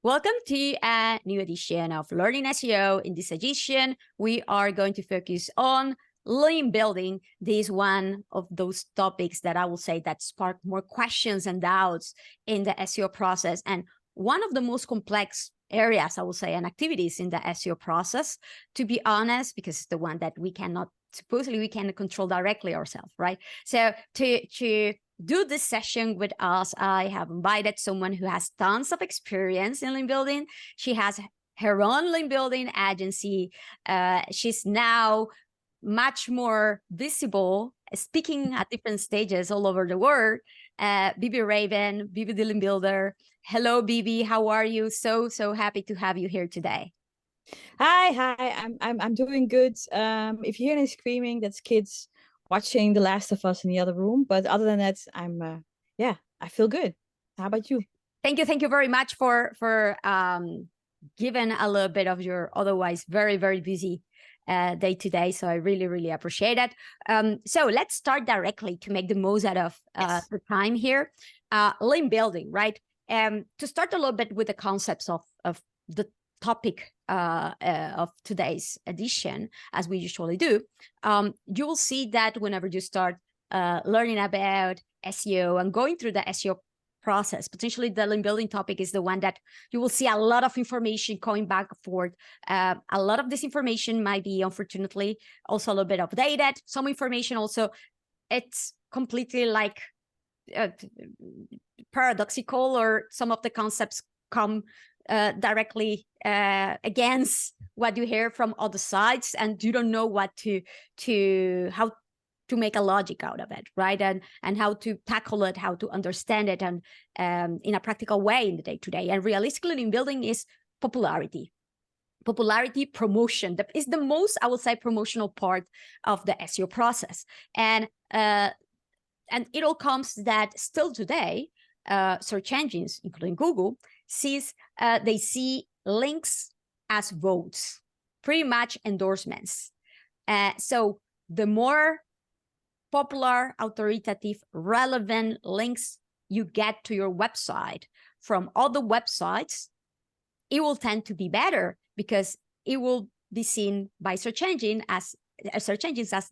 Welcome to a new edition of Learning SEO. In this edition, we are going to focus on link building. This is one of those topics that I will say that spark more questions and doubts in the SEO process, and one of the most complex areas, I will say, and activities in the SEO process, to be honest, because it's the one that we cannot, supposedly we can control directly ourselves, right? So to do this session with us, I have invited someone who has tons of experience in link building. She has her own link building agency. She's now much more visible, speaking at different stages all over the world. Bibi Raven, Bibi the Link Builder. Hello, Bibi. How are you? So happy to have you here today. Hi. I'm doing good. If you hear any screaming, that's kids watching The Last of Us in the other room. But other than that, I feel good. How about you? Thank you very much for giving a little bit of your otherwise very busy day to day. So I really appreciate it. So let's start directly to make the most out of the time here. Link building, right? To start a little bit with the concepts of the topic of today's edition, as we usually do, you will see that whenever you start learning about SEO and going through the SEO process, potentially the link building topic is the one that you will see a lot of information going back and forth. A lot of this information might be, unfortunately, also a little bit outdated. Some information also, it's completely like paradoxical, or some of the concepts come directly against what you hear from other sides, and you don't know what how to make a logic out of it, right? And how to tackle it, how to understand it, and in a practical way in the day-to-day. And realistically, in building is popularity promotion. That is the most, I would say, promotional part of the SEO process. And it all comes that still today, search engines, including Google, they see links as votes, pretty much endorsements. So the more popular, authoritative, relevant links you get to your website from other websites, it will tend to be better, because it will be seen by search engines as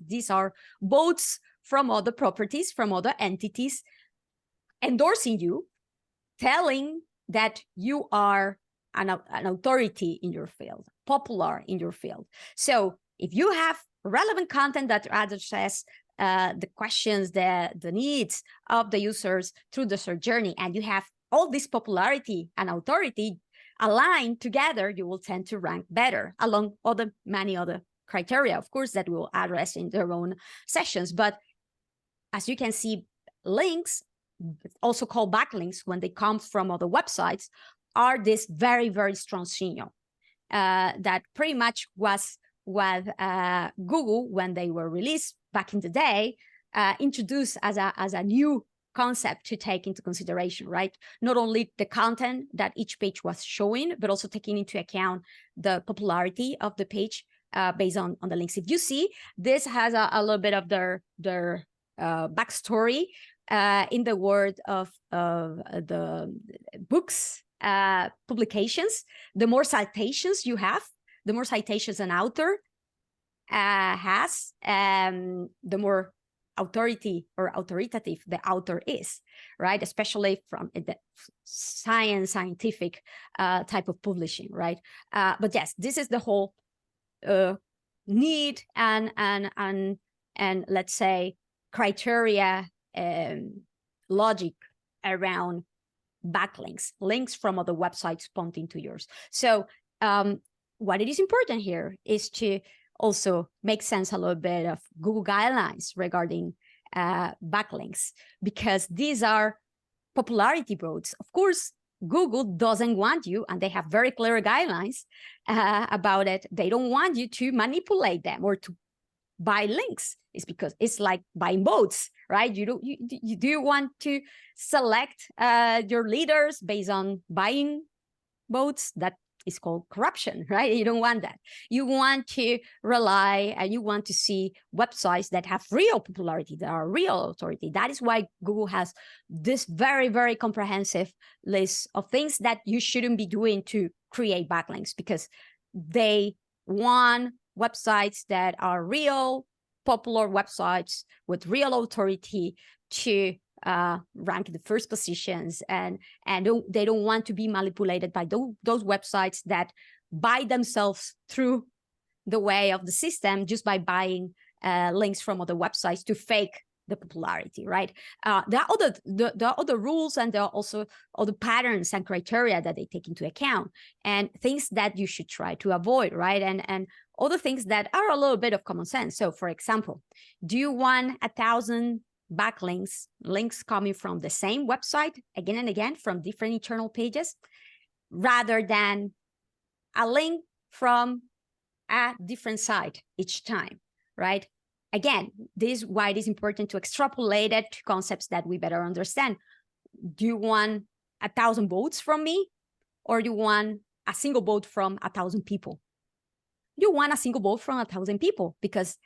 these are votes from other properties, from other entities, endorsing you, telling that you are an authority in your field, popular in your field. So if you have relevant content that addresses the questions, the needs of the users through the search journey, and you have all this popularity and authority aligned together, you will tend to rank better, along many other criteria, of course, that we'll address in their own sessions. But as you can see, links, also called backlinks, when they come from other websites, are this very strong signal that pretty much was what Google, when they were released back in the day, introduced as a new concept to take into consideration, right? Not only the content that each page was showing, but also taking into account the popularity of the page based on the links. If you see, this has a little bit of their backstory in the world of the books, publications. The more citations you have, the more citations an author has, the more authority or authoritative the author is, right? Especially from the scientific type of publishing, right? But yes, this is the whole need and let's say criteria, logic around backlinks, links from other websites pointing to yours. So what it is important here is to also make sense a little bit of Google guidelines regarding backlinks, because these are popularity votes. Of course, Google doesn't want you, and they have very clear guidelines about it. They don't want you to manipulate them or to buy links. It's because it's like buying votes, right? You do want to select your leaders based on buying votes? That is called corruption, right? You don't want that. You want to rely and you want to see websites that have real popularity, that are real authority. That is why Google has this very, very comprehensive list of things that you shouldn't be doing to create backlinks, because they want websites that are real, popular websites with real authority to rank in the first positions, and they don't want to be manipulated by those websites that buy themselves through the way of the system just by buying links from other websites to fake the popularity, right? There are other rules, and there are also other patterns and criteria that they take into account, and things that you should try to avoid, right? And other things that are a little bit of common sense. So, for example, do you want 1,000 backlinks, links coming from the same website again and again from different internal pages, rather than a link from a different site each time, right? Again, this is why it is important to extrapolate it to concepts that we better understand. Do you want 1,000 votes from me, or do you want a single vote from 1,000 people? You want a single vote from 1,000 people, because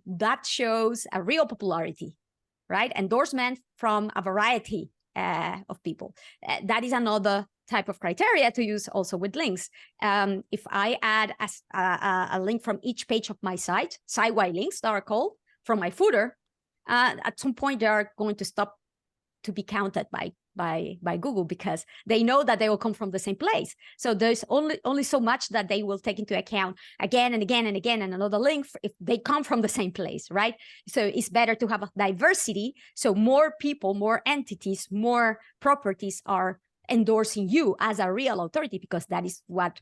that shows a real popularity, right? Endorsement from a variety of people. That is another type of criteria to use also with links. If I add a link from each page of my site, site-wide links that are called, from my footer, at some point they are going to stop to be counted by Google, because they know that they will come from the same place. So there's only so much that they will take into account again and again and again, and another link if they come from the same place, right? So it's better to have a diversity, so more people, more entities, more properties are endorsing you as a real authority, because that is what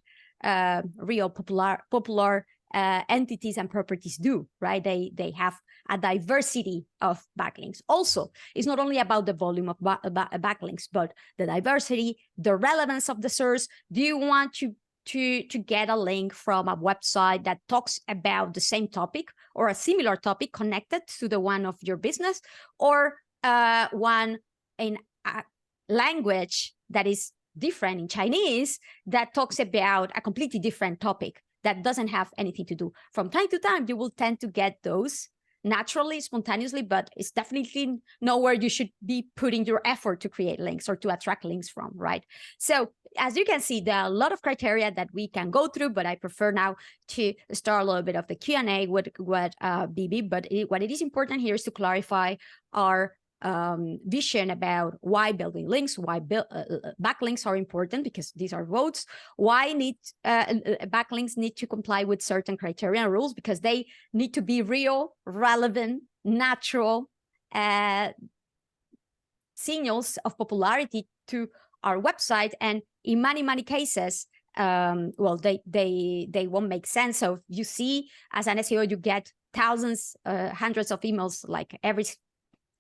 real popular entities and properties do, right? They have a diversity of backlinks. Also, it's not only about the volume of backlinks, but the diversity, the relevance of the source. Do you want to get a link from a website that talks about the same topic or a similar topic connected to the one of your business, or one in a language that is different, in Chinese, that talks about a completely different topic that doesn't have anything to do? From time to time, you will tend to get those naturally, spontaneously, but it's definitely nowhere you should be putting your effort to create links or to attract links from, right? So as you can see, there are a lot of criteria that we can go through, but I prefer now to start a little bit of the Q&A with Bibi. But what it is important here is to clarify our vision about why building links, why backlinks are important, because these are votes. Why backlinks need to comply with certain criteria and rules, because they need to be real, relevant, natural signals of popularity to our website. And in many cases, well, they won't make sense. So you see, as an SEO, you get thousands, hundreds of emails like every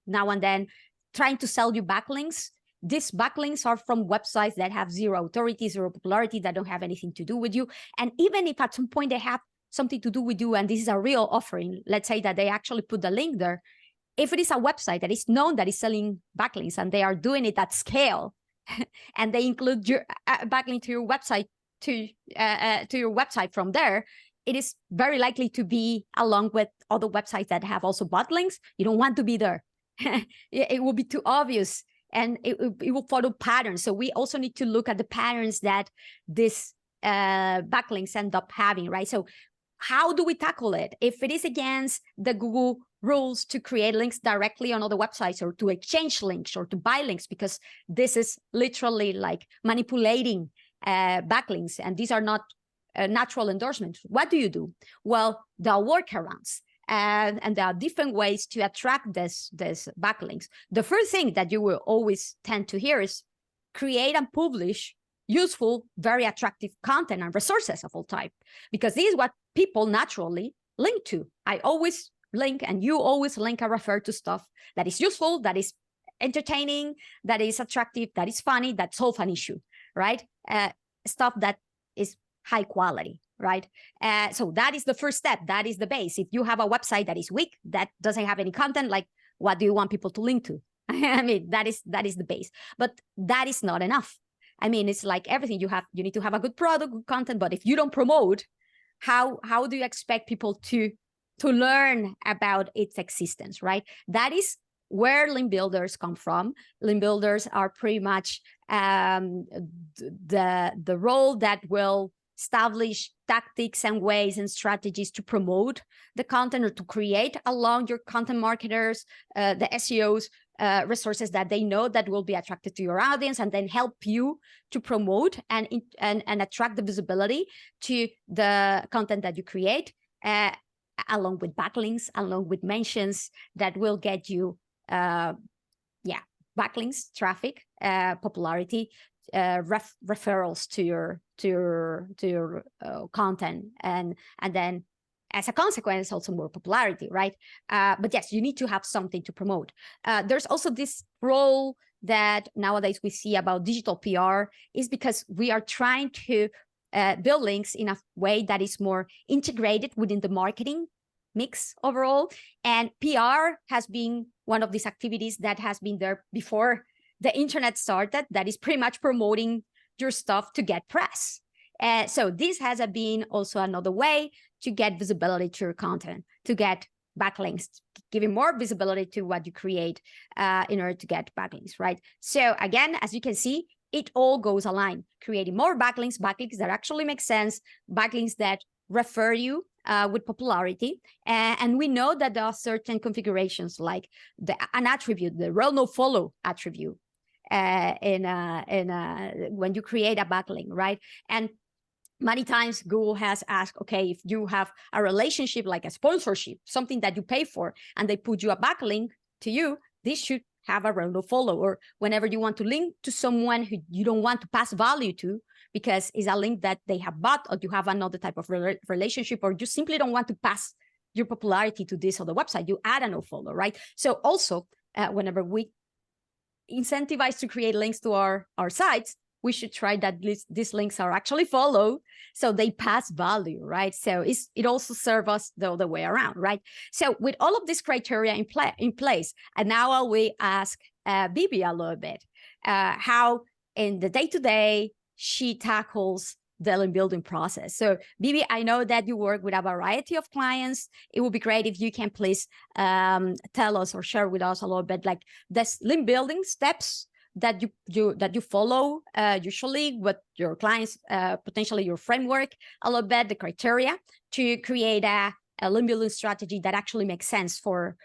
now and then trying to sell you backlinks. These backlinks are from websites that have zero authority, zero popularity, that don't have anything to do with you. And even if at some point they have something to do with you, and this is a real offering, let's say that they actually put the link there, if it is a website that is known that is selling backlinks and they are doing it at scale, and they include your backlink to your website, to your website from there, it is very likely to be along with other websites that have also bot links. You don't want to be there. It will be too obvious, and it will follow patterns. So we also need to look at the patterns that this backlinks end up having, right? So how do we tackle it? If it is against the Google rules to create links directly on other websites, or to exchange links, or to buy links, because this is literally like manipulating backlinks, and these are not natural endorsements, what do you do? Well, there are workarounds. And there are different ways to attract this backlinks. The first thing that you will always tend to hear is create and publish useful, very attractive content and resources of all type, because this is what people naturally link to. I always link, and you always link and refer to stuff that is useful, that is entertaining, that is attractive, that is funny, that solves an issue, right? Stuff that is high quality, right? So that is the first step. That is the base. If you have a website that is weak, that doesn't have any content, like, what do you want people to link to? I mean, that is the base. But that is not enough. I mean, it's like everything. You need to have a good product, good content, but if you don't promote, how do you expect people to learn about its existence, right? That is where link builders come from. Link builders are pretty much the role that will establish tactics and ways and strategies to promote the content or to create along your content marketers, the SEOs, resources that they know that will be attracted to your audience, and then help you to promote and attract the visibility to the content that you create, along with backlinks, along with mentions that will get you backlinks, traffic, popularity, referrals to your content, and then as a consequence also more popularity, right? But yes, you need to have something to promote. There's also this role that nowadays we see about digital PR, is because we are trying to build links in a way that is more integrated within the marketing mix overall. And PR has been one of these activities that has been there before the internet started, that is pretty much promoting your stuff to get press. So this has been also another way to get visibility to your content, to get backlinks, giving more visibility to what you create in order to get backlinks, right? So again, as you can see, it all goes aligned, creating more backlinks that actually make sense, backlinks that refer you with popularity. And we know that there are certain configurations, like an attribute, the rel no follow attribute, when you create a backlink, right? And many times Google has asked, okay, if you have a relationship like a sponsorship, something that you pay for, and they put you a backlink to you, this should have a rel no follow. Or whenever you want to link to someone who you don't want to pass value to, because it's a link that they have bought, or you have another type of relationship, or you simply don't want to pass your popularity to this other website, you add a no follow, right? So also, whenever we incentivize to create links to our sites, we should try that these links are actually follow, so they pass value, right? So it also serves us the other way around, right? So with all of these criteria in place, and now we ask Bibi a little bit how in the day-to-day she tackles the link building process. So Bibi, I know that you work with a variety of clients. It would be great if you can please tell us or share with us a little bit, like the link building steps that you follow usually with your clients, potentially your framework, a little bit, the criteria to create a link building strategy that actually makes sense for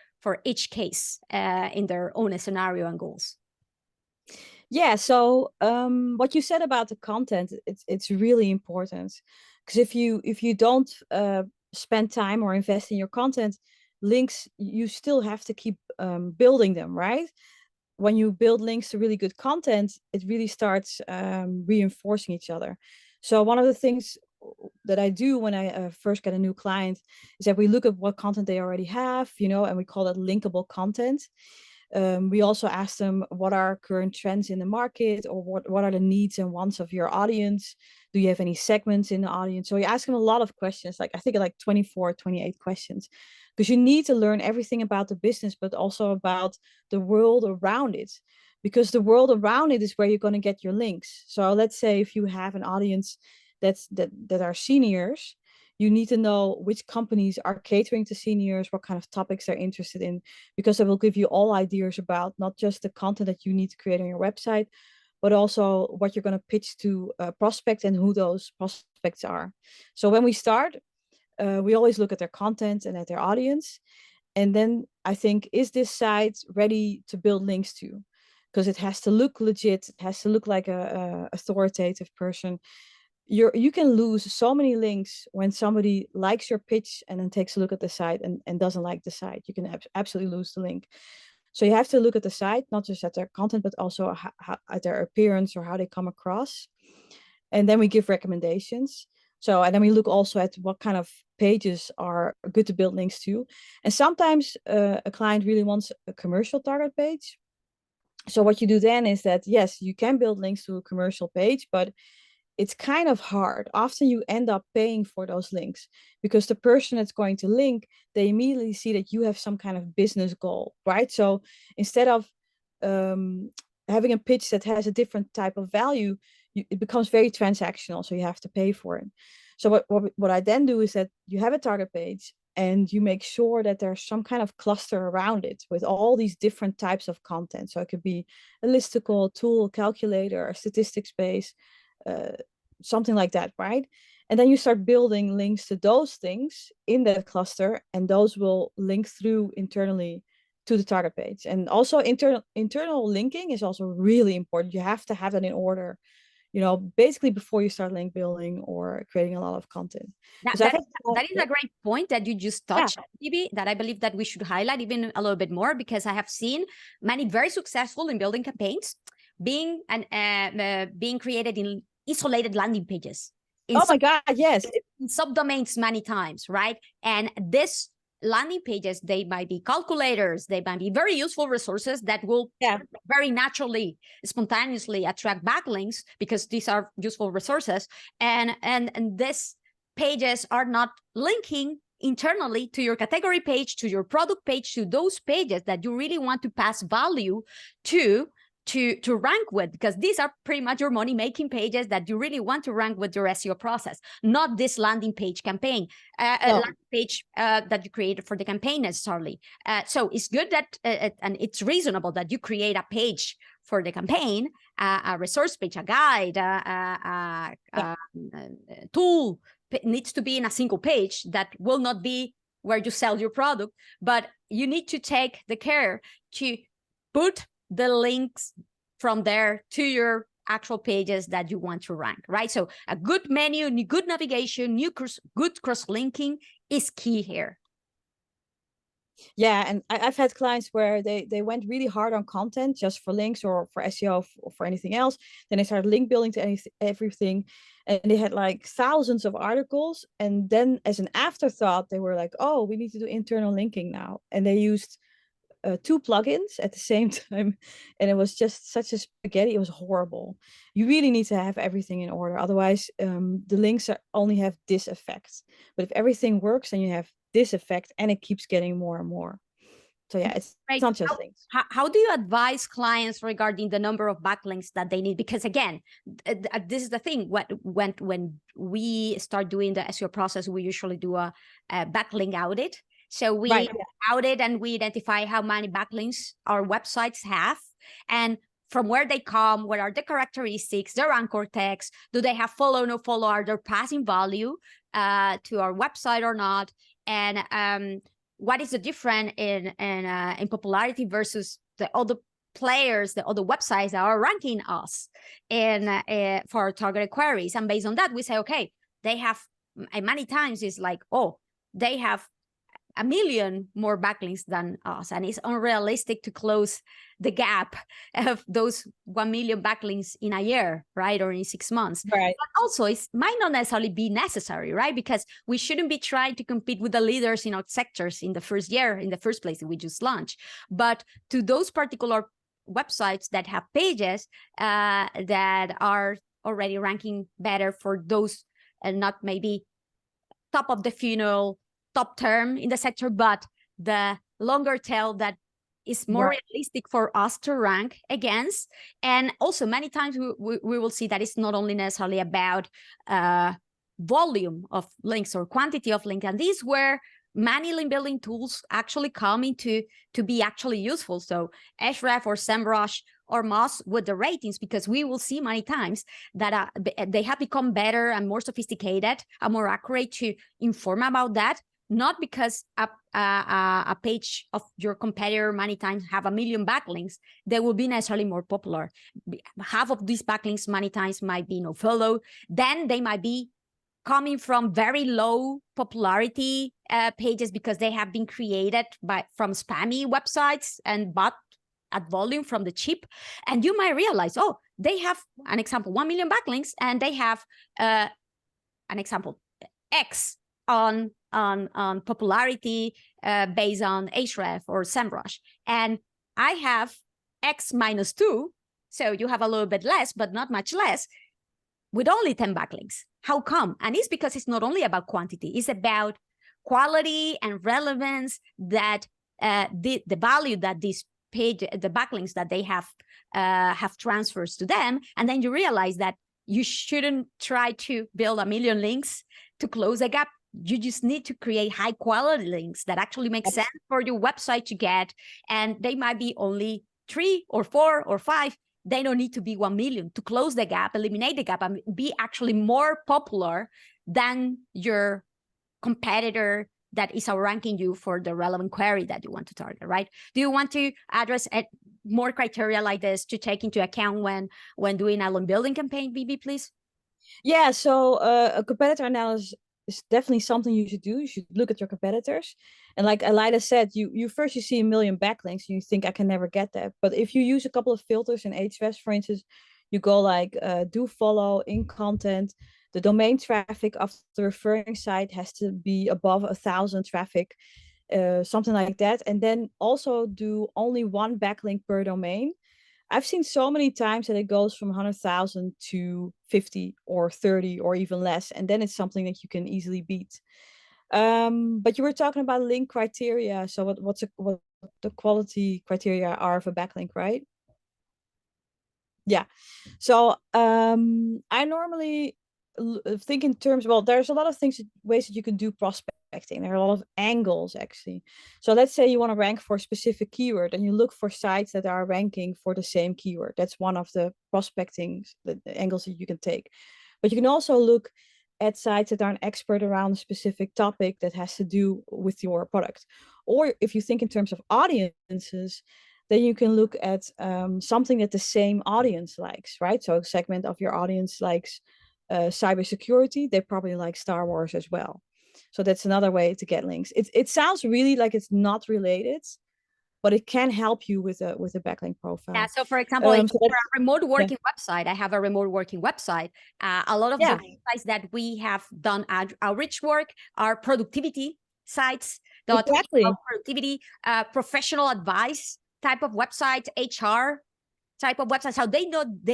each case in their own scenario and goals. Yeah, so what you said about the content, it's really important, because if you don't spend time or invest in your content, links, you still have to keep building them, right? When you build links to really good content, it really starts reinforcing each other. So one of the things that I do when I first get a new client is that we look at what content they already have, and we call that linkable content. We also ask them what are current trends in the market, or what are the needs and wants of your audience. Do you have any segments in the audience? So you ask them a lot of questions, like I think like 24, 28 questions, because you need to learn everything about the business, but also about the world around it, because the world around it is where you're going to get your links. So let's say if you have an audience that are seniors, you need to know which companies are catering to seniors, what kind of topics they're interested in, because it will give you all ideas about not just the content that you need to create on your website, but also what you're going to pitch to prospects and who those prospects are. So when we start, we always look at their content and at their audience. And then I think, is this site ready to build links to? Because it has to look legit, it has to look like a authoritative person. You can lose so many links when somebody likes your pitch and then takes a look at the site and doesn't like the site. You can absolutely lose the link. So you have to look at the site, not just at their content, but also at their appearance or how they come across. And then we give recommendations. So, and then we look also at what kind of pages are good to build links to. And sometimes a client really wants a commercial target page. So what you do then is that, yes, you can build links to a commercial page, but it's kind of hard. Often you end up paying for those links because the person that's going to link, they immediately see that you have some kind of business goal, right? So instead of having a pitch that has a different type of value, it becomes very transactional, so you have to pay for it. So what I then do is that you have a target page and you make sure that there's some kind of cluster around it with all these different types of content. So it could be a listicle, tool, calculator, a statistics base, something like that, right? And then you start building links to those things in that cluster, and those will link through internally to the target page. And also internal linking is also really important. You have to have it in order, basically before you start link building or creating a lot of content. That is a great point that you just touched, Bibi, that I believe that we should highlight even a little bit more, because I have seen many very successful in building campaigns being created in isolated landing pages. Oh my God, yes. In subdomains many times, right? And this landing pages, they might be calculators, they might be very useful resources that will very naturally, spontaneously attract backlinks, because these are useful resources. And these pages are not linking internally to your category page, to your product page, to those pages that you really want to pass value to rank with, because these are pretty much your money-making pages that you really want to rank with your SEO process, not this landing page campaign, landing page that you created for the campaign necessarily. So it's good that, and it's reasonable that you create a page for the campaign, a resource page, a guide, a tool. It needs to be in a single page that will not be where you sell your product, but you need to take the care to put the links from there to your actual pages that you want to rank, right? So a good menu, good navigation, good cross-linking is key here. Yeah, and I've had clients where they went really hard on content just for links or for SEO or for anything else. Then they started link building to everything, and they had like thousands of articles. And then as an afterthought, they were like, oh, we need to do internal linking now. And they used 2 plugins at the same time, and it was just such a spaghetti. It was horrible. You really need to have everything in order, otherwise the links only have this effect. But if everything works, then you have this effect, and it keeps getting more and more. So yeah, it's not just links. How do you advise clients regarding the number of backlinks that they need? Because again, this is the thing. When we start doing the SEO process, we usually do a backlink audit. So we audit and we identify how many backlinks our websites have, and from where they come, what are the characteristics, their anchor text, do they have follow, no follow, are they passing value to our website or not, and what is the difference in popularity versus the other players, the other websites that are ranking us for our targeted queries. And based on that, we say, okay, they have, and many times it's like, oh, they have 1 million more backlinks than us, and it's unrealistic to close the gap of those 1 million backlinks in a year, right, or in 6 months. Right. But also, it might not necessarily be necessary, right? Because we shouldn't be trying to compete with the leaders in our sectors in the first year, in the first place that we just launched. But to those particular websites that have pages that are already ranking better for those, and not maybe top of the funnel, top term in the sector, but the longer tail that is more realistic for us to rank against. And also many times we will see that it's not only necessarily about volume of links or quantity of links, and these where many link building tools actually come into to be actually useful. So Ahrefs or SEMrush or Moz with the ratings, because we will see many times that they have become better and more sophisticated and more accurate to inform about that. Not because a page of your competitor many times have 1 million backlinks, they will be necessarily more popular. Half of these backlinks many times might be no follow. Then they might be coming from very low popularity pages because they have been created from spammy websites and bought at volume from the cheap. And you might realize, oh, they have an example, 1 million backlinks, and they have an example X on popularity based on Ahrefs or SEMrush, and I have X minus 2, so you have a little bit less, but not much less, with only 10 backlinks. How come? And it's because it's not only about quantity, it's about quality and relevance, that the value that this page, the backlinks that they have transfers to them. And then you realize that you shouldn't try to build a million links to close a gap. You just need to create high quality links that actually make sense for your website to get. And they might be only 3 or 4 or 5. They don't need to be 1 million to close the gap, eliminate the gap, and be actually more popular than your competitor that is outranking you for the relevant query that you want to target, right? Do you want to address more criteria like this to take into account when doing a link building campaign, Bibi, please? Yeah, so a competitor analysis is definitely something you should do. You should look at your competitors. And like Alida said, you first see 1 million backlinks and you think I can never get that. But if you use a couple of filters in Ahrefs, for instance, you go like do follow, in content, the domain traffic of the referring site has to be above 1,000 traffic, something like that. And then also do only 1 backlink per domain. I've seen so many times that it goes from 100,000 to 50 or 30 or even less. And then it's something that you can easily beat. But you were talking about link criteria. So what the quality criteria are of a backlink, right? Yeah. So I normally think in terms, well, there's a lot of ways that you can do prospecting. There are a lot of angles actually. So let's say you want to rank for a specific keyword and you look for sites that are ranking for the same keyword. That's one of the prospecting the angles that you can take. But you can also look at sites that are an expert around a specific topic that has to do with your product. Or if you think in terms of audiences, then you can look at something that the same audience likes, right? So a segment of your audience likes cybersecurity, they probably like Star Wars as well. So that's another way to get links. It sounds really like it's not related, but it can help you with a backlink profile. Yeah. So for example, for a remote working website, I have a remote working website. A lot of the websites that we have done outreach work are productivity sites, productivity, professional advice type of websites, HR type of websites. How they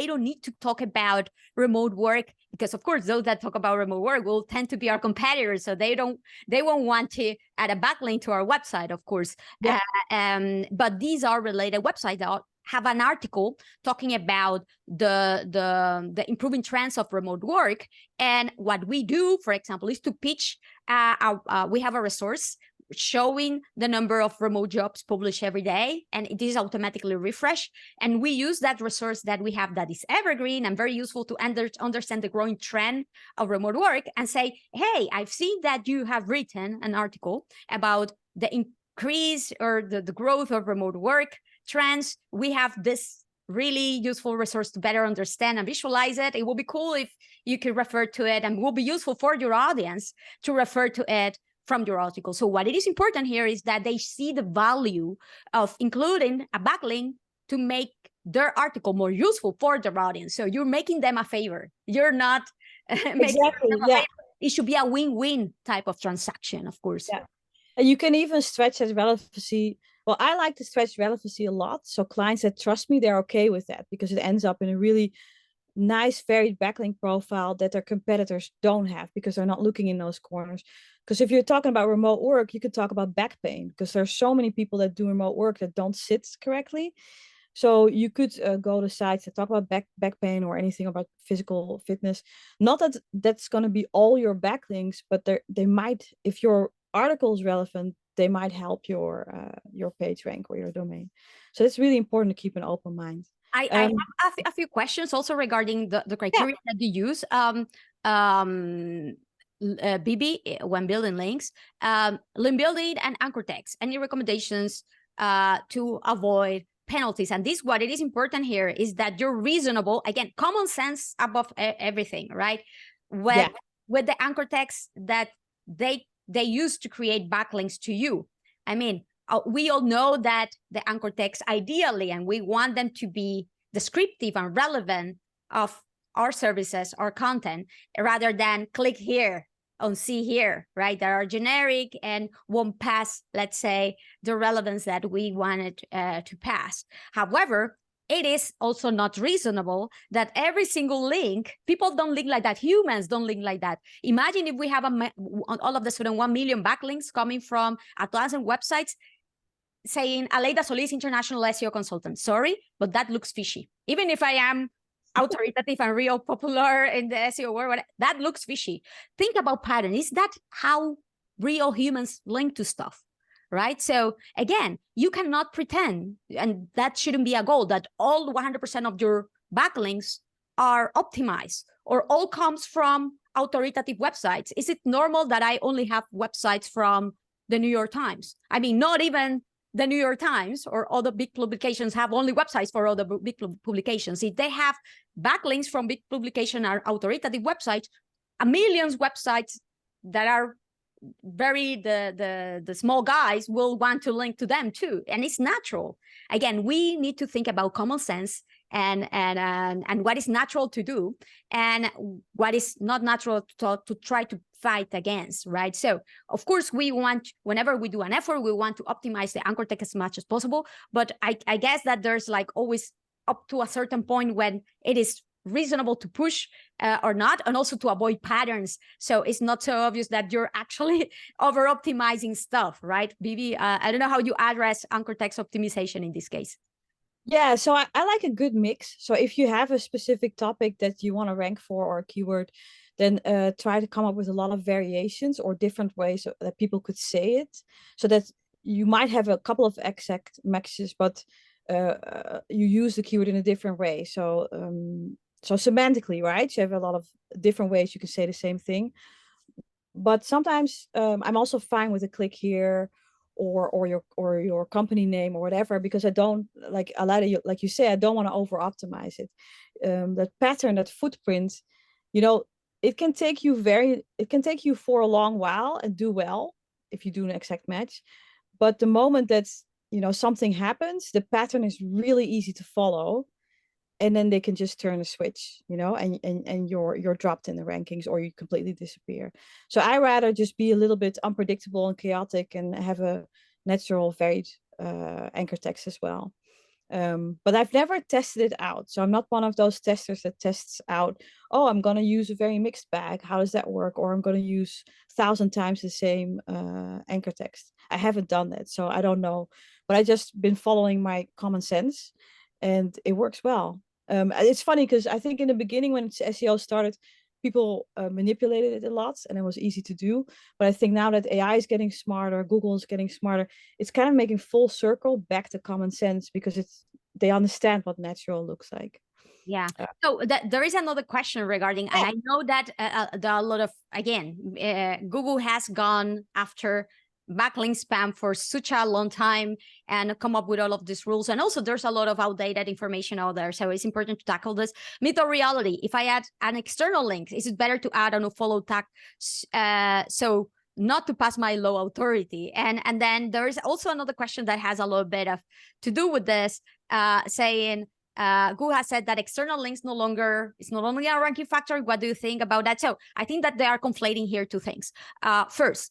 don't need to talk about remote work, because of course those that talk about remote work will tend to be our competitors, so they won't want to add a backlink to our website, of course. But these are related websites that have an article talking about the improving trends of remote work. And what we do, for example, is to pitch we have a resource showing the number of remote jobs published every day, and it is automatically refreshed. And we use that resource that we have that is evergreen and very useful to understand the growing trend of remote work and say, hey, I've seen that you have written an article about the increase or the growth of remote work trends. We have this really useful resource to better understand and visualize it. It will be cool if you could refer to it, and will be useful for your audience to refer to it from your article. So what it is important here is that they see the value of including a backlink to make their article more useful for their audience. So you're making them a favor. You're not making them a favor. It should be a win-win type of transaction, of course. Yeah. And you can even stretch that relevancy. Well, I like to stretch relevancy a lot. So clients that trust me, they're okay with that because it ends up in a really nice, varied backlink profile that their competitors don't have because they're not looking in those corners. Because if you're talking about remote work, you could talk about back pain because there's so many people that do remote work that don't sit correctly. So you could go to sites that talk about back pain or anything about physical fitness. Not that that's going to be all your backlinks, but they might, if your article is relevant, they might help your page rank or your domain. So it's really important to keep an open mind. I have a few questions also regarding the criteria that you use. Bibi, when building links, link building and anchor text. Any recommendations to avoid penalties? And this, what it is important here is that you're reasonable. Again, common sense above everything, right? With the anchor text that they use to create backlinks to you. I mean, we all know that the anchor text ideally, and we want them to be descriptive and relevant of our services, our content, rather than click here on see here, right? That are generic and won't pass, let's say, the relevance that we wanted to pass. However, it is also not reasonable that every single link, people don't link like that. Humans don't link like that. Imagine if we have all of the sudden 1 million backlinks coming from 1,000 websites saying Aleida Solis, international SEO consultant. Sorry, but that looks fishy. Even if I am authoritative and real popular in the SEO world. That looks fishy. Think about pattern. Is that how real humans link to stuff? Right? So again, you cannot pretend, and that shouldn't be a goal, that all 100% of your backlinks are optimized or all comes from authoritative websites. Is it normal that I only have websites from the New York Times? I mean, not even the New York Times or other big publications have only websites for other big publications. If they have backlinks from big publication or authoritative websites, a million websites that are very the small guys will want to link to them too, and it's natural. Again, we need to think about common sense and what is natural to do and what is not natural to try to fight against, right? So of course we want, whenever we do an effort, we want to optimize the anchor text as much as possible, but I guess that there's like always up to a certain point when it is reasonable to push or not, and also to avoid patterns. So it's not so obvious that you're actually over optimizing stuff, right? Bibi, I don't know how you address anchor text optimization in this case. Yeah, so I like a good mix. So if you have a specific topic that you want to rank for or a keyword, then try to come up with a lot of variations or different ways that people could say it, so that you might have a couple of exact matches, but you use the keyword in a different way. So so semantically, right? You have a lot of different ways you can say the same thing. But sometimes I'm also fine with a click here or your company name or whatever, because I don't like a lot of you, like you say, I don't want to over optimize it. That pattern, that footprint, you know, it can take you for a long while and do well if you do an exact match. But the moment that, you know, something happens, the pattern is really easy to follow. And then they can just turn a switch, you know, and you're dropped in the rankings or you completely disappear. So I rather just be a little bit unpredictable and chaotic and have a natural, varied anchor text as well. But I've never tested it out. So I'm not one of those testers that tests out, oh, I'm going to use a very mixed bag. How does that work? Or I'm going to use 1,000 times the same anchor text. I haven't done that, so I don't know. But I just been following my common sense and it works well. It's funny because I think in the beginning when SEO started, people manipulated it a lot and it was easy to do. But I think now that AI is getting smarter, Google is getting smarter, it's kind of making full circle back to common sense, because they understand what natural looks like. Yeah. So there is another question regarding, and I know that there are a lot of, again, Google has gone after backlink spam for such a long time and come up with all of these rules. And also there's a lot of outdated information out there. So it's important to tackle this. Myth or reality, if I add an external link, is it better to add a follow tag? So not to pass my low authority. And then there's also another question that has a little bit of to do with this, saying, Google has said that external links it's no longer a ranking factor. What do you think about that? So I think that they are conflating here two things. First,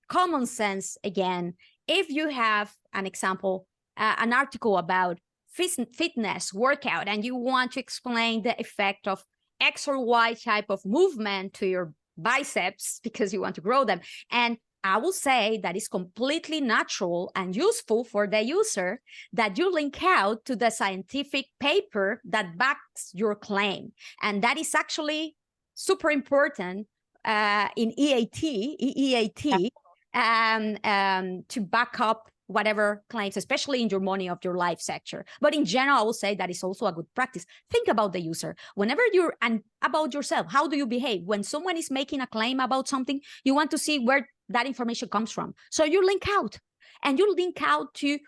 common sense again. If you have an example, an article about fitness workout, and you want to explain the effect of X or Y type of movement to your biceps because you want to grow them, and I will say that it's completely natural and useful for the user that you link out to the scientific paper that backs your claim. And that is actually super important in EAT, to back up whatever claims, especially in your money of your life sector. But in general, I will say that is also a good practice. Think about the user. Whenever you're, and about yourself, how do you behave? When someone is making a claim about something, you want to see where that information comes from. So you link out, and you link out to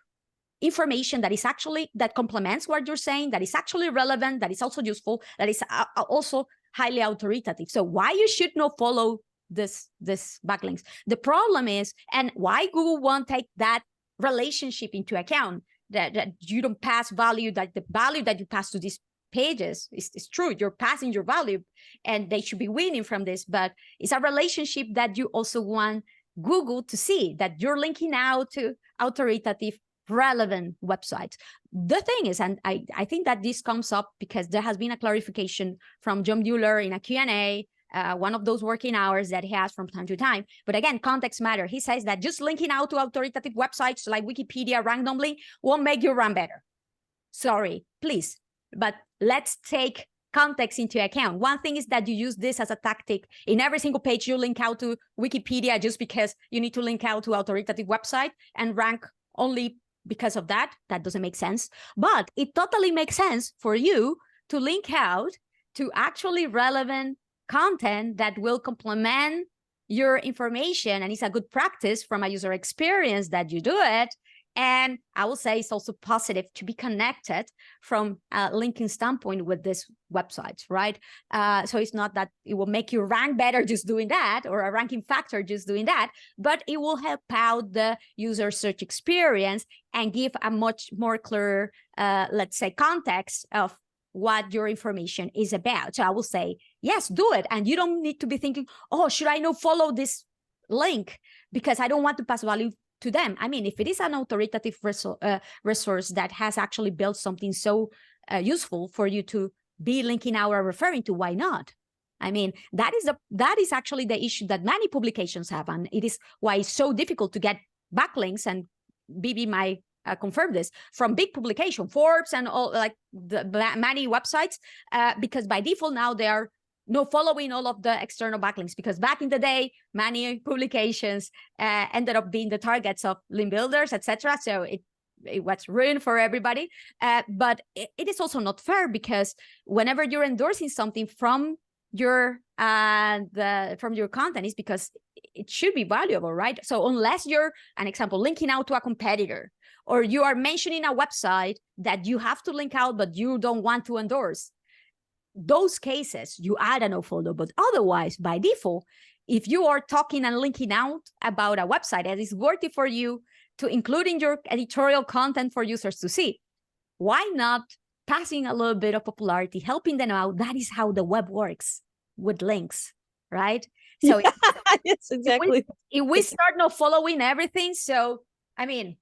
information that is actually, that complements what you're saying, that is actually relevant, that is also useful, that is also highly authoritative. So why you should not follow this backlinks? The problem is, and why Google won't take that relationship into account, that you don't pass value, that the value that you pass to these pages is true, you're passing your value and they should be winning from this, but it's a relationship that you also want Google to see, that you're linking out to authoritative, relevant websites. The thing is, and I think that this comes up because there has been a clarification from John Mueller in a Q&A, one of those working hours that he has from time to time. But again, context matter. He says that just linking out to authoritative websites like Wikipedia randomly won't make you run better. Sorry, please. but let's take context into account. One thing is that you use this as a tactic. In every single page, you link out to Wikipedia just because you need to link out to authoritative website and rank only because of that. That doesn't make sense. But it totally makes sense for you to link out to actually relevant content that will complement your information. And it's a good practice from a user experience that you do it. And I will say it's also positive to be connected from a linking standpoint with these websites, right? So it's not that it will make you rank better just doing that, or a ranking factor just doing that, but it will help out the user search experience and give a much more clear, let's say, context of what your information is about. So I will say, yes, do it. And you don't need to be thinking, oh, should I not follow this link because I don't want to pass value to them? I mean, if it is an authoritative resource that has actually built something so useful for you to be linking out or referring to, why not? I mean, that is actually the issue that many publications have, and it is why it's so difficult to get backlinks. And Bibi might confirm this from big publication, Forbes and all, like many websites, because by default now they are following all of the external backlinks, because back in the day, many publications ended up being the targets of link builders, etc. So it was ruined for everybody. But it is also not fair, because whenever you're endorsing something from your content, is because it should be valuable, right? So unless you're, an example, linking out to a competitor, or you are mentioning a website that you have to link out but you don't want to endorse, those cases you add a nofollow. But otherwise, by default, if you are talking and linking out about a website that is worthy for you to include in your editorial content for users to see, why not passing a little bit of popularity, helping them out? That is how the web works with links, right? So yes, exactly. If we start not following everything, so I mean,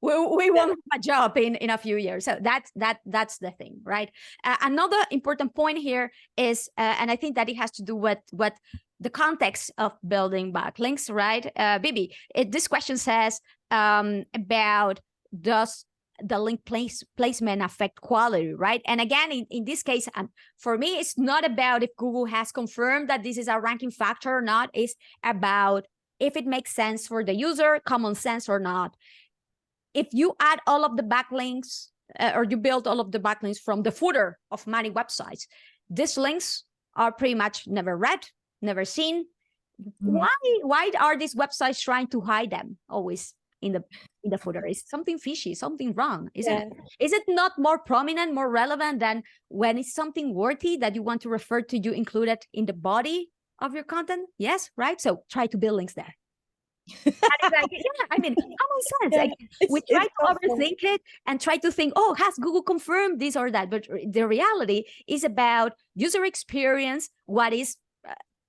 we won't have a job in a few years. So that's the thing, right? Another important point here is, and I think that it has to do with what the context of building backlinks, right? Bibi, this question says about, does the link placement affect quality, right? And again, in this case, for me, it's not about if Google has confirmed that this is a ranking factor or not. It's about if it makes sense for the user, common sense or not. If you add all of the backlinks, or you build all of the backlinks from the footer of many websites, these links are pretty much never read, never seen. Why are these websites trying to hide them always in the footer? Is something fishy, something wrong, isn't it? Is it not more prominent, more relevant than when it's something worthy that you want to refer to, you include it in the body of your content? Yes, right? So try to build links there. I mean, common sense. We try to overthink it and try to think, oh, has Google confirmed this or that? But the reality is about user experience, what is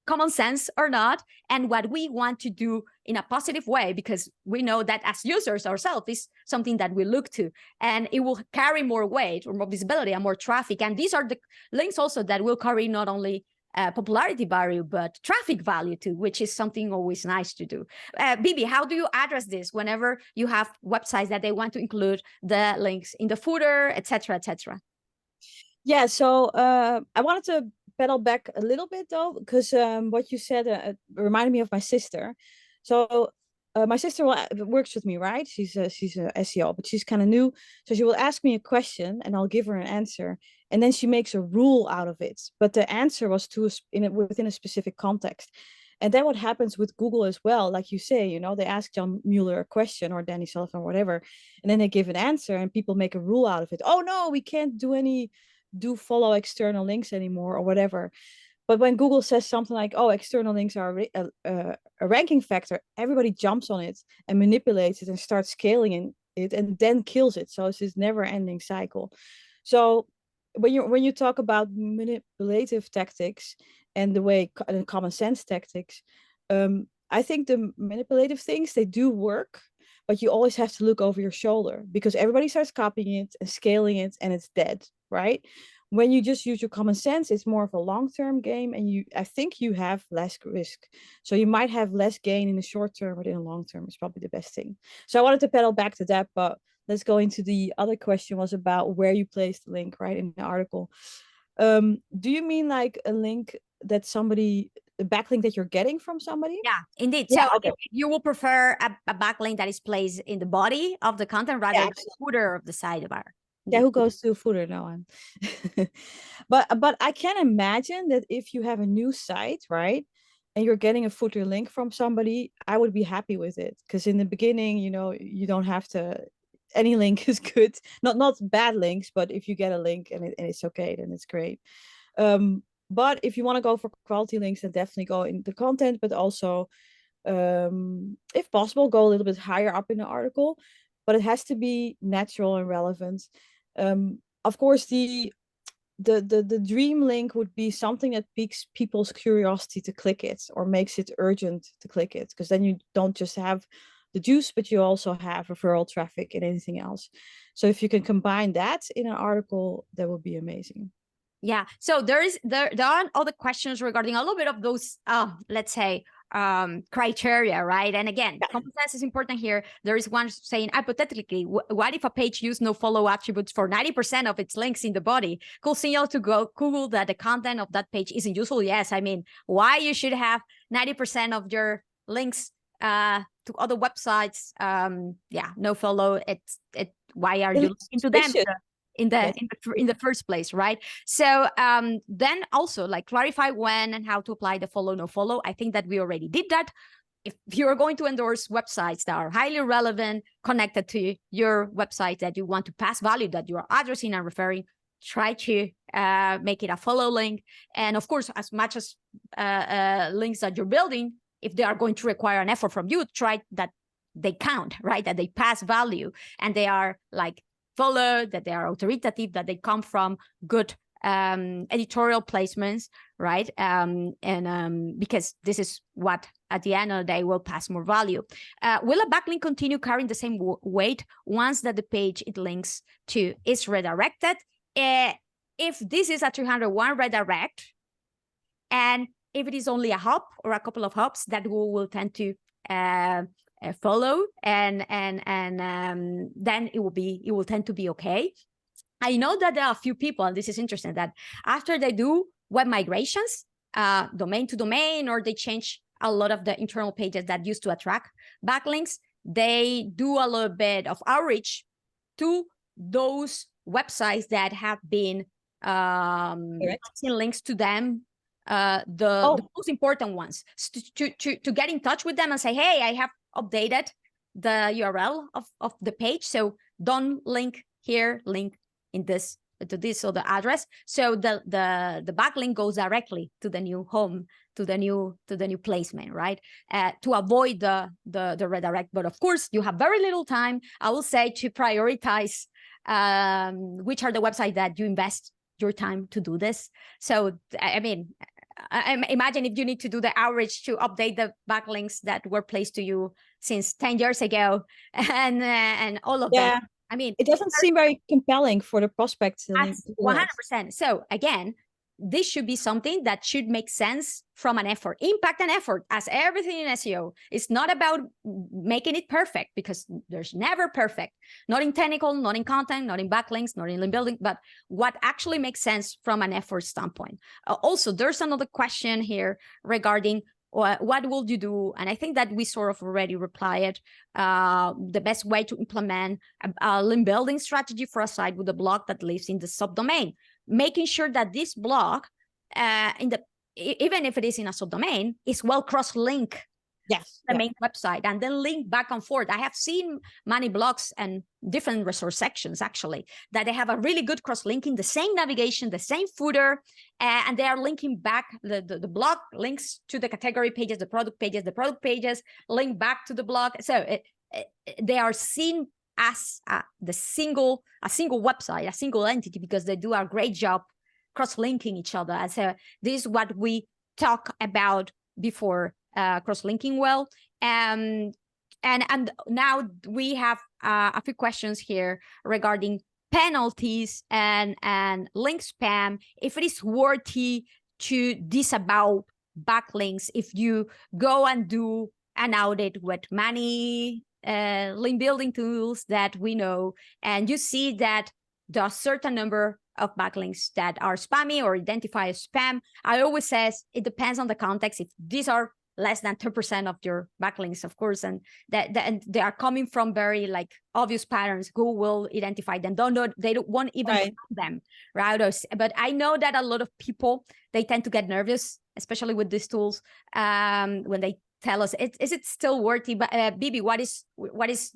common sense or not, and what we want to do in a positive way, because we know that as users ourselves is something that we look to, and it will carry more weight or more visibility and more traffic. And these are the links also that will carry not only popularity value, but traffic value too, which is something always nice to do. Bibi, how do you address this whenever you have websites that they want to include the links in the footer, etc., etc.? Yeah, so I wanted to pedal back a little bit though, because what you said reminded me of my sister. So my sister works with me, right? She's a SEO, but she's kind of new. So she will ask me a question and I'll give her an answer. And then she makes a rule out of it. But the answer was within a specific context. And then what happens with Google as well, like you say, you know, they ask John Mueller a question, or Danny Sullivan or whatever, and then they give an answer and people make a rule out of it. Oh no, we can't do follow external links anymore or whatever. But when Google says something like, oh, external links are a ranking factor, everybody jumps on it and manipulates it and starts scaling it and then kills it. So it's this never ending cycle. So when you talk about manipulative tactics and the way common sense tactics, I think the manipulative things, they do work, but you always have to look over your shoulder, because everybody starts copying it and scaling it and it's dead, right? When you just use your common sense, it's more of a long-term game, and I think you have less risk. So you might have less gain in the short term, but in the long term, it's probably the best thing. So I wanted to pedal back to that, but let's go into the other question, was about where you place the link, right, in the article. Do you mean like a link that somebody, a backlink that you're getting from somebody? Yeah, indeed. Yeah, So okay. if you will prefer a backlink that is placed in the body of the content rather Yeah, than the footer of the sidebar. yeah, who goes to a footer? No one. But I can imagine that if you have a new site, right, and you're getting a footer link from somebody, I would be happy with it, because in the beginning, you know, you don't have to. Any link is good, not bad links, but if you get a link and it's okay, then it's great. But if you want to go for quality links, then definitely go in the content, but also, if possible, go a little bit higher up in the article, but it has to be natural and relevant. Of course, the dream link would be something that piques people's curiosity to click it, or makes it urgent to click it, because then you don't just have the juice, but you also have referral traffic and anything else. So if you can combine that in an article, that would be amazing. Yeah. So there are other questions regarding a little bit of those, let's say, criteria, right? And again, common sense is important here. There is one saying, hypothetically, what if a page used no follow attributes for 90% of its links in the body? Could signal to Google that the content of that page isn't useful? Yes. I mean, why you should have 90% of your links to other websites? Yeah, no follow. Why are you looking to them in the first place, right? So then also, like, clarify when and how to apply the follow no follow. I think that we already did that. If you're going to endorse websites that are highly relevant, connected to your website, that you want to pass value, that you are addressing and referring, try to make it a follow link. And of course, as much as links that you're building, if they are going to require an effort from you, try that they count, right? That they pass value and they are like followed, that they are authoritative, that they come from good editorial placements, right? Because this is what, at the end of the day, will pass more value. Will a backlink continue carrying the same weight once that the page it links to is redirected? If this is a 301 redirect, and if it is only a hop or a couple of hops, that will tend to follow, and then it will tend to be okay. I know that there are a few people, and this is interesting, that after they do web migrations, domain to domain, or they change a lot of the internal pages that used to attract backlinks, they do a little bit of outreach to those websites that have been links to them, the most important ones, to get in touch with them and say, hey, I have updated the URL of the page, so don't link here, link in this to this or the address, so the backlink goes directly to the new home, to the new placement, right? To avoid the redirect. But of course, you have very little time. I will say to prioritize which are the websites that you invest your time to do this. So I mean, I imagine if you need to do the outreach to update the backlinks that were placed to you since 10 years ago, and all of that. I mean, it doesn't seem very compelling for the prospects. 100%. So again, this should be something that should make sense from an effort, impact and effort, as everything in SEO. It's not about making it perfect, because there's never perfect, not in technical, not in content, not in backlinks, not in link building, but what actually makes sense from an effort standpoint. Also, there's another question here regarding what will you do? And I think that we sort of already replied. The best way to implement a link building strategy for a site with a blog that lives in the subdomain, making sure that this blog, even if it is in a subdomain, is well cross-linked. Yes, the main website, and then link back and forth. I have seen many blogs and different resource sections, actually, that they have a really good cross-linking, the same navigation, the same footer, and they are linking back. The blog links to the category pages, the product pages link back to the blog. So they are seen as a single website, a single entity, because they do a great job cross-linking each other. And so this is what we talk about before, cross-linking well. And now we have a few questions here regarding penalties and link spam, if it is worthy to disavow backlinks if you go and do an audit with many link building tools that we know, and you see that the certain number of backlinks that are spammy or identify as spam, I always says it depends on the context. If these are less than 10% of your backlinks, of course, and and they are coming from very like obvious patterns, Google will identify them. They won't even find them, right? But I know that a lot of people, they tend to get nervous, especially with these tools, when they tell us, is it still worthy? But Bibi, what is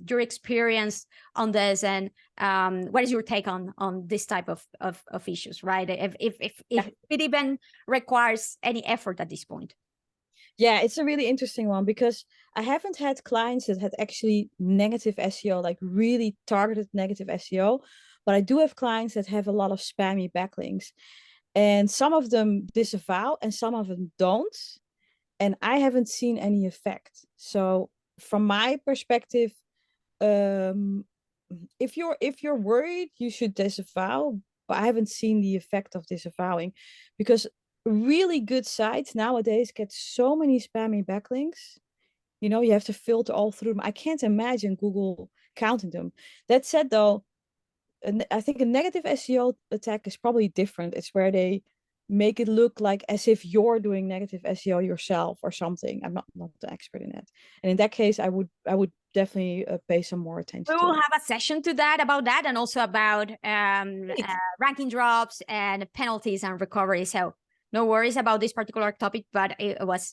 your experience on this, and what is your take on this type of issues, right? If it even requires any effort at this point. Yeah, it's a really interesting one, because I haven't had clients that had actually negative SEO, like really targeted negative SEO, but I do have clients that have a lot of spammy backlinks, and some of them disavow and some of them don't, and I haven't seen any effect. So from my perspective, if you're worried, you should disavow, but I haven't seen the effect of disavowing, because really good sites nowadays get so many spammy backlinks. You have to filter all through them. I can't imagine Google counting them. That said, though, I think a negative SEO attack is probably different. It's where they make it look like as if you're doing negative SEO yourself or something. I'm not the expert in that, and in that case, I would definitely pay some more attention. We will have a session to that, about that, and also about ranking drops and penalties and recovery. So no worries about this particular topic, but it was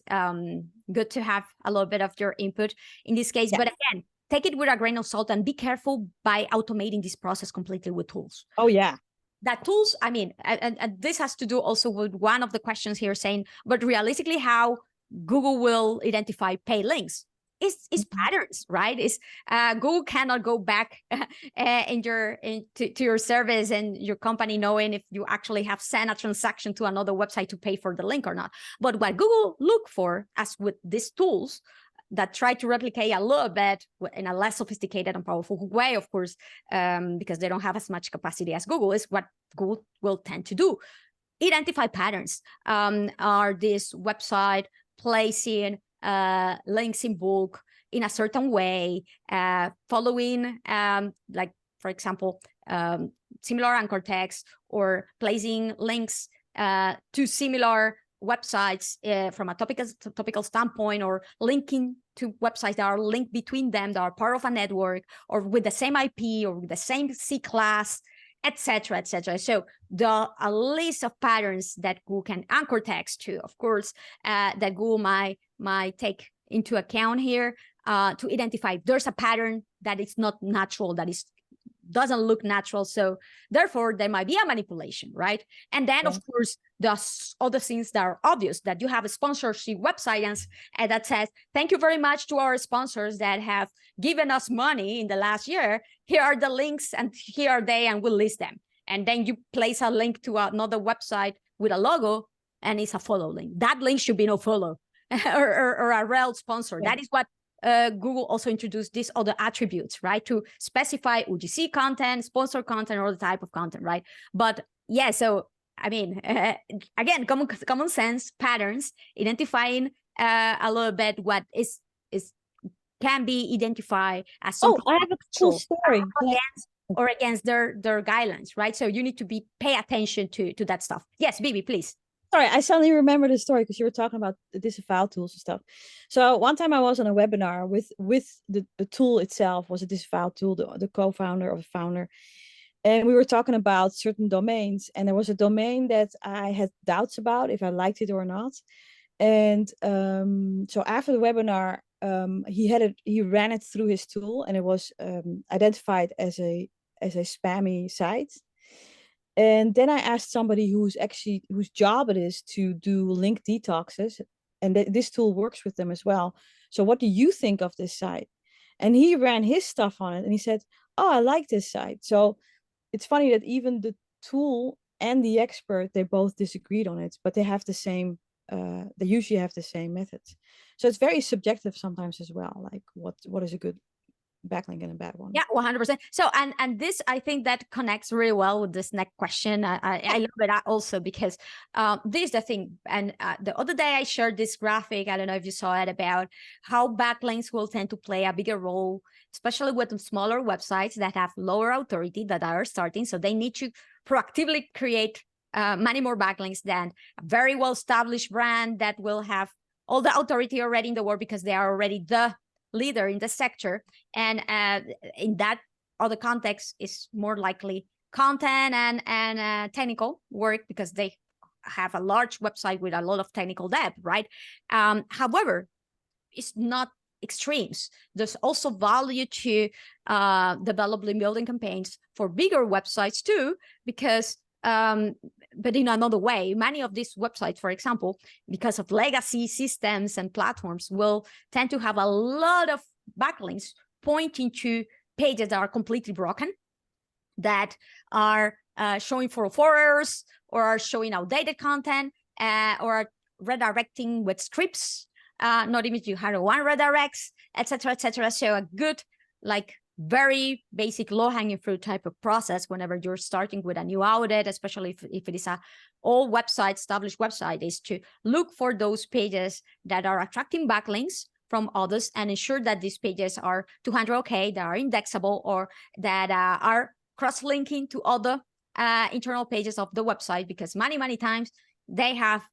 good to have a little bit of your input in this case. Yeah. But again, take it with a grain of salt and be careful by automating this process completely with tools. Oh, yeah. That tools, I mean, and this has to do also with one of the questions here saying, but realistically, how Google will identify paid links? Is patterns, right? Google cannot go back to your service and your company knowing if you actually have sent a transaction to another website to pay for the link or not. But what Google look for, as with these tools that try to replicate a little bit in a less sophisticated and powerful way, of course, because they don't have as much capacity as Google, is what Google will tend to do. Identify patterns. Are this website placing links in bulk in a certain way, following, like, for example, similar anchor text, or placing links to similar websites from a topical standpoint, or linking to websites that are linked between them, that are part of a network, or with the same IP, or with the same C class, etc., etc. So a list of patterns that Google can anchor text to, of course, that Google might take into account here to identify if there's a pattern that is not natural, that doesn't look natural. So therefore, there might be a manipulation, right? And then, of course, there's other things that are obvious, that you have a sponsorship website and that says, thank you very much to our sponsors that have given us money in the last year. Here are the links, and here are they, and we'll list them. And then you place a link to another website with a logo, and it's a follow link. That link should be no follow or a rel sponsor. Yeah. That is what Google also introduced, these other attributes, right? To specify UGC content, sponsor content, or the type of content, right? But yeah, so I mean, again, common sense, patterns, identifying a little bit what can be identified as something. Oh, I have a cool story. Against their guidelines, right? So you need to pay attention to that stuff. Yes, Bibi, please. Sorry, I suddenly remember the story because you were talking about the disavow tools and stuff. So one time I was on a webinar with the tool itself, was a disavow tool, the co-founder or the founder. And we were talking about certain domains, and there was a domain that I had doubts about if I liked it or not. And so after the webinar, he ran it through his tool, and it was identified as a spammy site. And then I asked somebody whose job it is to do link detoxes, and this tool works with them as well. So what do you think of this site? And he ran his stuff on it, and he said, oh, I like this site. So it's funny that even the tool and the expert, they both disagreed on it, but they have the same, they usually have the same methods. So it's very subjective sometimes as well, like what is a good backlink and a bad one. Yeah, 100%. So, and this, I think that connects really well with this next question. I love it also because this is the thing. And the other day I shared this graphic, I don't know if you saw it, about how backlinks will tend to play a bigger role, especially with smaller websites that have lower authority, that are starting. So they need to proactively create many more backlinks than a very well-established brand that will have all the authority already in the world because they are already the leader in the sector. And in that other context is more likely content and technical work because they have a large website with a lot of technical depth, right? However, it's not extremes. There's also value to develop link building campaigns for bigger websites too, because but in another way, many of these websites, for example, because of legacy systems and platforms, will tend to have a lot of backlinks pointing to pages that are completely broken, that are showing 404 errors, or are showing outdated content, or are redirecting with scripts, not even to 101 redirects, etc., etc. So a good, like, very basic low-hanging fruit type of process whenever you're starting with a new audit, especially if it is a old website, established website, is to look for those pages that are attracting backlinks from others and ensure that these pages are 200 okay, that are indexable, or that are cross-linking to other internal pages of the website, because many times they have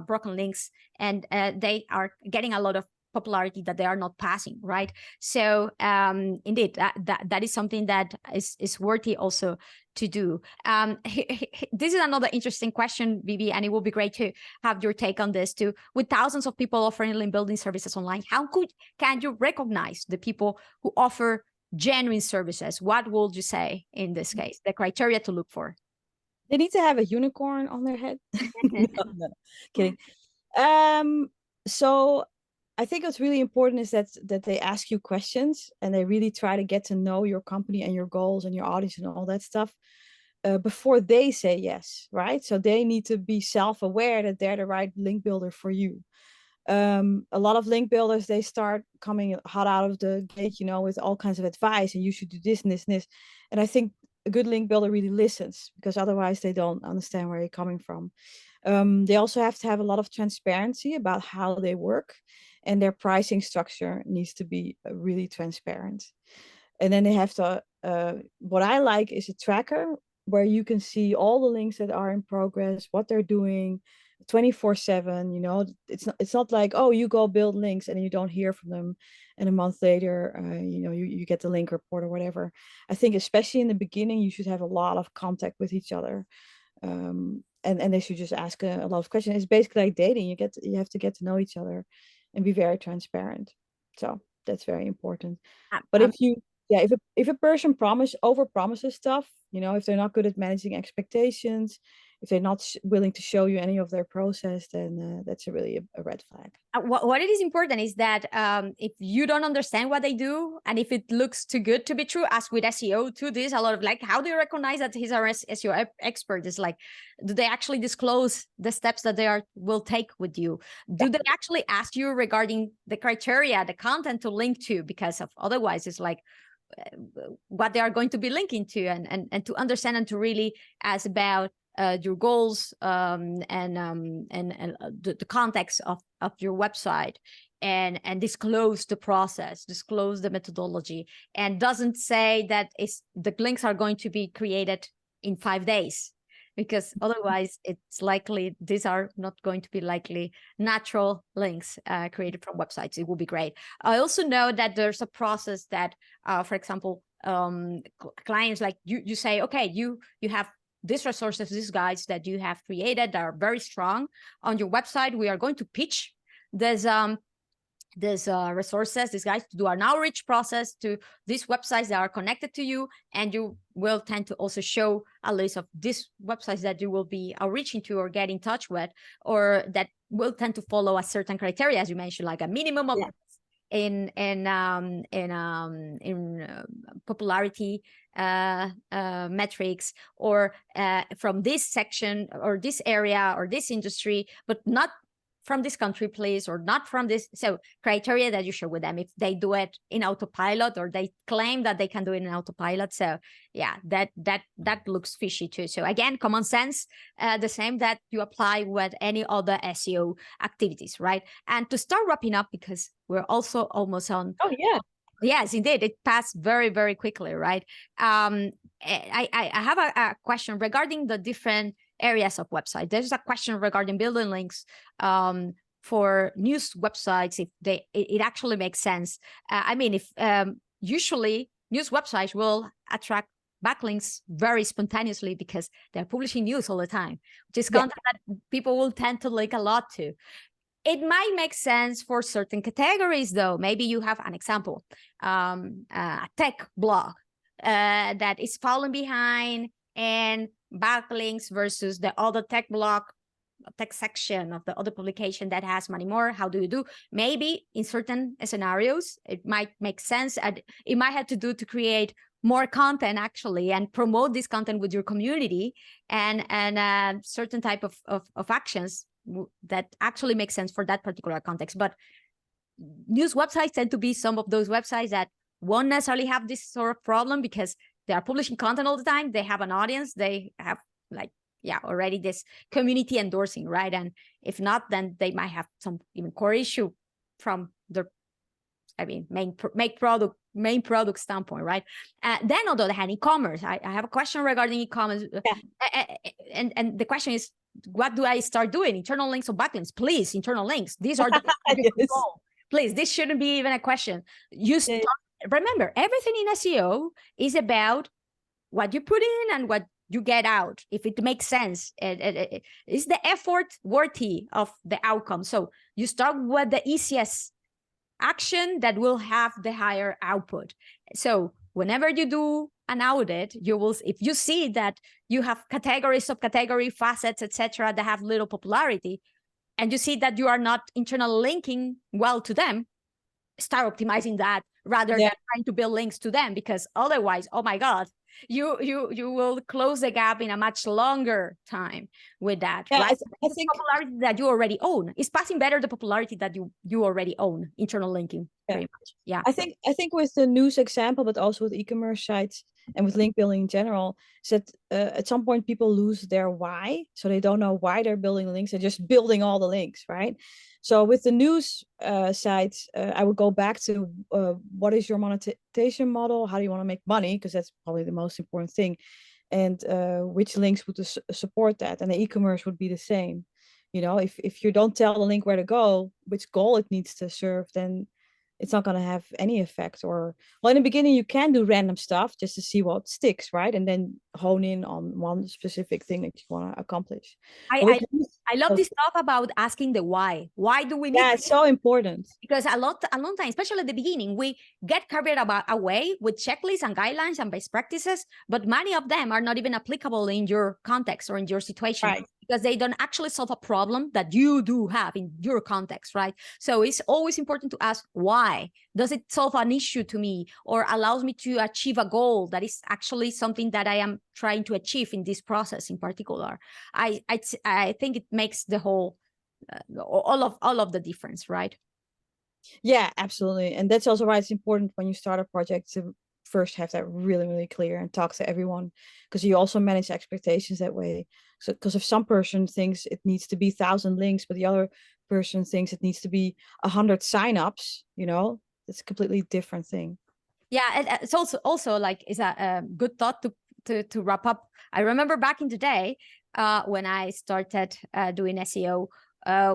broken links and they are getting a lot of popularity that they are not passing, right? So indeed, that is something that is worthy also to do. This is another interesting question, Bibi, and it will be great to have your take on this too. With thousands of people offering link building services online, how can you recognize the people who offer genuine services? What would you say in this case, the criteria to look for? They need to have a unicorn on their head. No, kidding. So I think what's really important is that they ask you questions and they really try to get to know your company and your goals and your audience and all that stuff before they say yes, right? So they need to be self-aware that they're the right link builder for you. A lot of link builders, they start coming hot out of the gate, with all kinds of advice, and you should do this and this and this. And I think a good link builder really listens, because otherwise they don't understand where you're coming from. They also have to have a lot of transparency about how they work, and their pricing structure needs to be really transparent. And then they have to, what I like is a tracker where you can see all the links that are in progress, what they're doing 24/7. It's not like, oh, you go build links and you don't hear from them, and a month later you get the link report or whatever. I think especially in the beginning you should have a lot of contact with each other, and they should just ask a lot of questions. It's basically like dating. You have to get to know each other and be very transparent. So that's very important. But if a person over promises stuff, if they're not good at managing expectations, if they're not willing to show you any of their process, then that's really a red flag. What it is important is that if you don't understand what they do, and if it looks too good to be true, as with SEO too, there's a lot of like, how do you recognize that he's our SEO expert? Is like, do they actually disclose the steps that they will take with you? Do they actually ask you regarding the criteria, the content to link to? Because otherwise it's like, what they are going to be linking to, and to understand and to really ask about your goals and the context of your website, and disclose the process, disclose the methodology, and doesn't say that the links are going to be created in 5 days, because otherwise it's likely these are not going to be likely natural links created from websites. It will be great. I also know that there's a process that, for example, clients, like you say, okay, you have these resources, these guides that you have created that are very strong on your website. We are going to pitch this resources, these guys, to do an outreach process to these websites that are connected to you, and you will tend to also show a list of these websites that you will be outreaching to or get in touch with, or that will tend to follow a certain criteria, as you mentioned, like a minimum of in popularity metrics, or from this section or this area or this industry, but not from this country, please, or not from this. So criteria that you share with them if they do it in autopilot or they claim that they can do it in autopilot. So yeah, that looks fishy too. So again, common sense, the same that you apply with any other SEO activities, right? And to start wrapping up, because we're also almost on. Oh yeah. Yes, indeed. It passed very, very quickly, right? I have a question regarding the different areas of website. There's a question regarding building links for news websites, if it actually makes sense. I mean, if usually news websites will attract backlinks very spontaneously because they're publishing news all the time, which is content that people will tend to link a lot to. It might make sense for certain categories, though. Maybe you have an example, a tech blog that is falling behind and backlinks versus the other tech blog, tech section of the other publication that has many more. How do you do? Maybe in certain scenarios, it might make sense. And it might have to do to create more content actually and promote this content with your community and certain type of actions that actually make sense for that particular context. But news websites tend to be some of those websites that won't necessarily have this sort of problem because they are publishing content all the time. They have an audience. They have already this community endorsing, right? And if not, then they might have some even core issue from their, main product standpoint, right? Then on the other hand, e-commerce. I have a question regarding e-commerce, and the question is, what do I start doing? Internal links or backlinks? Please, internal links. These are the yes. Please, this shouldn't be even a question. You start, remember, everything in SEO is about what you put in and what you get out. If it makes sense, is the effort worthy of the outcome? So you start with the easiest action that will have the higher output. So whenever you do an audit, you will, if you see that you have categories, subcategory, facets, etc., that have little popularity, and you see that you are not internal linking well to them, start optimizing that rather than trying to build links to them, because otherwise, oh my God, you will close the gap in a much longer time with that. Yeah, right? I think popularity that you already own is passing better the popularity that you already own. Internal linking, very much. Yeah, I think with the news example, but also with e-commerce sites and with link building in general, is that at some point people lose their why, so they don't know why they're building links. They're just building all the links, right? So with the news sites, I would go back to what is your monetization model? How do you want to make money? Because that's probably the most important thing. And which links would support that? And the e-commerce would be the same. You know, if you don't tell the link where to go, which goal it needs to serve, then it's not going to have any effect. Or, well, in the beginning you can do random stuff just to see what sticks, right? And then hone in on one specific thing that you want to accomplish. I love this talk about asking the why. Why do we need? Yeah, it's so important. Because a long time, especially at the beginning, we get carried away with checklists and guidelines and best practices, but many of them are not even applicable in your context or in your situation. Right. Because they don't actually solve a problem that you do have in your context, right? So it's always important to ask why. Does it solve an issue to me or allows me to achieve a goal that is actually something that I am trying to achieve in this process in particular? I think it makes the whole, all of the difference, right? Yeah, absolutely. And that's also why it's important when you start a project to first have that really, really clear and talk to everyone, because you also manage expectations that way. So, because if some person thinks it needs to be 1,000 links, but the other person thinks it needs to be 100 signups, you know, it's a completely different thing. Yeah, it's also like is a good thought to wrap up. I remember back in the day when I started doing SEO,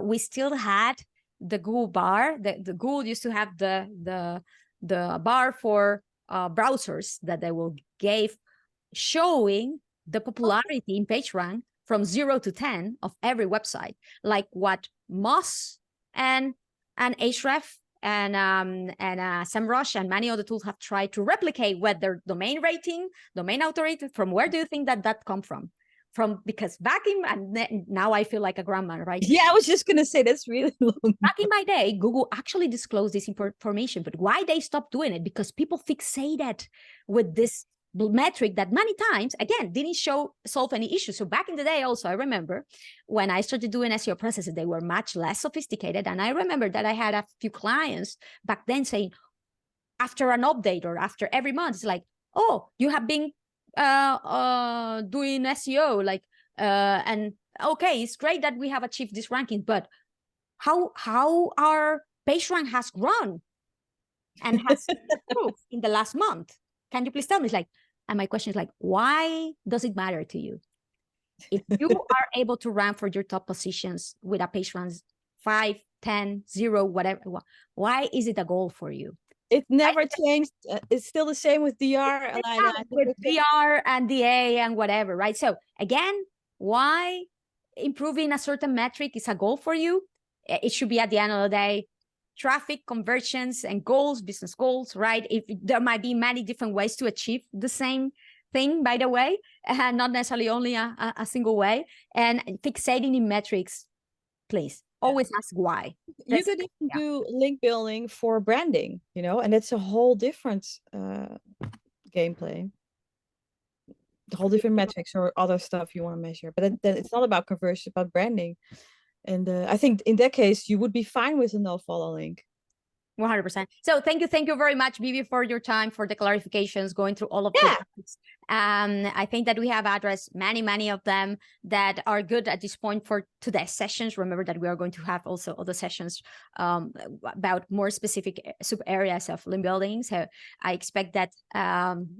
we still had the Google bar. The Google used to have the bar for browsers that they will give, showing the popularity in PageRank from 0 to 10 of every website, like what Moz and Ahrefs and SEMrush and many other tools have tried to replicate with their domain rating, domain authority. From where do you think that come from? Because back in, and now I feel like a grandma, right? Yeah, I was just gonna say that's really long. Back in my day, Google actually disclosed this information, but why they stopped doing it? Because people fixated with this metric that many times, again, didn't solve any issues. So back in the day also, I remember when I started doing SEO processes, they were much less sophisticated. And I remember that I had a few clients back then saying, after an update or after every month, it's like, oh, you have been doing SEO, like, and okay, it's great that we have achieved this ranking, but how our page rank has grown and has improved in the last month. Can you please tell me? It's like, and my question is like, why does it matter to you? If you are able to rank for your top positions with a page rank 5, 10, 0, whatever, why is it a goal for you? It never changed. It's still the same with DR, with DR and DA and whatever, right? So again, why improving a certain metric is a goal for you? It should be at the end of the day, traffic, conversions, and goals, business goals, right? If there might be many different ways to achieve the same thing, by the way, and not necessarily only a single way. And fixating in metrics, please always ask why. You could even do link building for branding, you know, and it's a whole different gameplay. The whole different metrics or other stuff you want to measure, but then it's not about conversion, it's about branding. And I think in that case, you would be fine with a no follow link. 100%. So thank you very much, Bibi, for your time, for the clarifications, going through all of the topics. I think that we have addressed many of them that are good at this point for today's sessions. Remember that we are going to have also other sessions about more specific sub areas of link building. So I expect that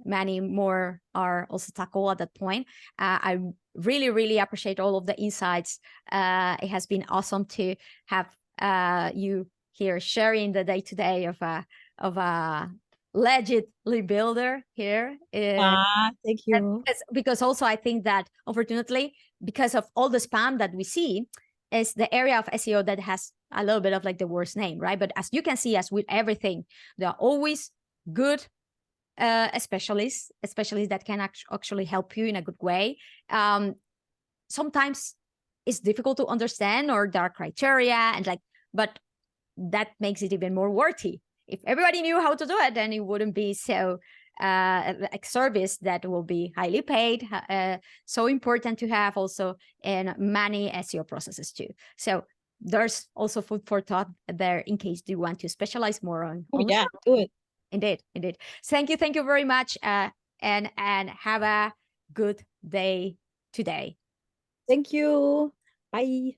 many more are also tackled at that point. I really appreciate all of the insights. It has been awesome to have you here sharing the day-to-day of a legit link builder here. Thank you. Because also I think that unfortunately, because of all the spam that we see, is the area of SEO that has a little bit of like the worst name, right? But as you can see, as with everything, there are always good specialists that can actually help you in a good way. Sometimes it's difficult to understand, or there are criteria and like, but that makes it even more worthy. If everybody knew how to do it, then it wouldn't be so like service that will be highly paid, so important to have also in many SEO processes too. So there's also food for thought there in case you want to specialize more on. Oh, yeah, do it. Indeed. Thank you very much, and have a good day today. Thank you. Bye.